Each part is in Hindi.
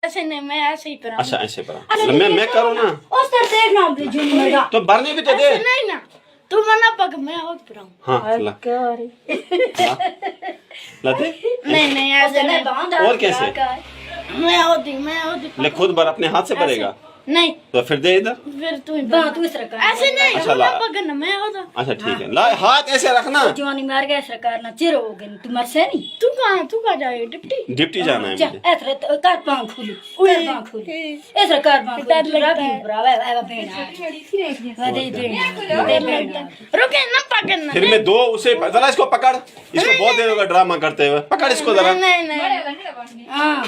ऐसे नहीं, मैं ऐसे ही पढ़ा। अच्छा ऐसे पढ़ा, मैं करूँ ना उस तरह देखना तो भरने भी तो दे। ऐसे नहीं ना, तू मना पक, मैं और पढ़ाऊँ। हाँ ला ला दे। नहीं ऐसे नहीं, और कैसे? मैं होती ले खुद भर, अपने हाथ से भरेगा नहीं, तो फिर दे इधर। फिर तू तू इस तरह कर ऐसे नहीं, अच्छा, मना ला। पकड़ना, मैं होता। अच्छा ठीक है, ला हाथ ऐसे रखना। जवानी मार गया इस तरह करना चिर हो गए तू मर से नहीं तू कहाँ जाए डिप्टी? डिप्टी जाना है जा मुझे। ऐसे कर पांव खुली कर पांव खुली इस तरह कर पांव डर खुली लगता है। ब्रावा है बेना दे बेना रुके ना पकड़ना। फिर मैं दो उसे जरा इसको पकड़, इसको बहुत देर होगा ड्रामा करते हुए, पकड़ इसको जरा। नहीं हां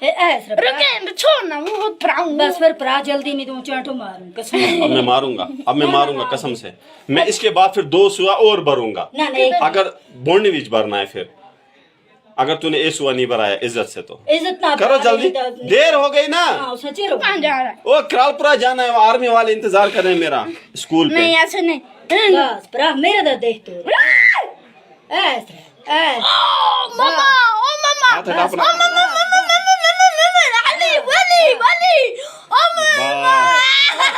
ऐसे रुके, छोड़ ना, वो पढ़ाऊँ। बस फिर परा जल्दी नहीं तो चांटो मारूं कसम अब मैं मारूंगा कसम से। मैं इसके बाद फिर दो सुआ और भरूंगा, ना नहीं अगर बोलने बीच भरना है फिर। अगर तूने ए सुआ नहीं भराया इज्जत से तो इज्जत ना करो जल्दी, देर हो गई ना। हां सच्ची रो कहाँ जा रहा है? ओ करालपुरा जाना है, वो आर्मी वाले इंतजार कर रहे हैं मेरा स्कूल पे। नहीं ऐसे नहीं। बस परा मेरा दा देख तो ऐसे ऐसे ओ मामा हाथ हटा अपना।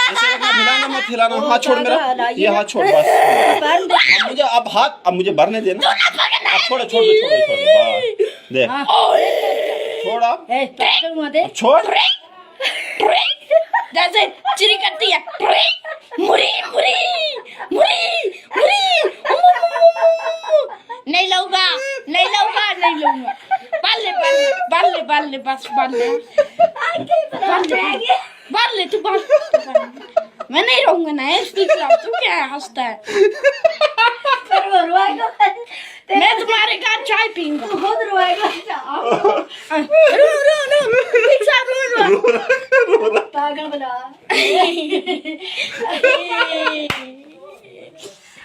ऐसे रखना, हिलाना मत, हिलाना। हाथ छोड़ मेरा, ये हाथ छोड़ बस। अब मुझे अब मुझे भरने देना। अब छोड़ बस दे, छोड़ अब ए पकड़ दे छोड़। जैसे चिरी करती है, मुरी मुरी मुरी मुरी। नहीं लूंगा बाले बस बाले तू बाल। मैं नहीं रहूंगा ना इसके खिलाफ। तू क्या हंसता है? मैं तुम्हारे घर चाय पीऊंगा। खुद रोएगा रो पागल बना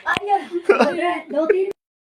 आया दो तीन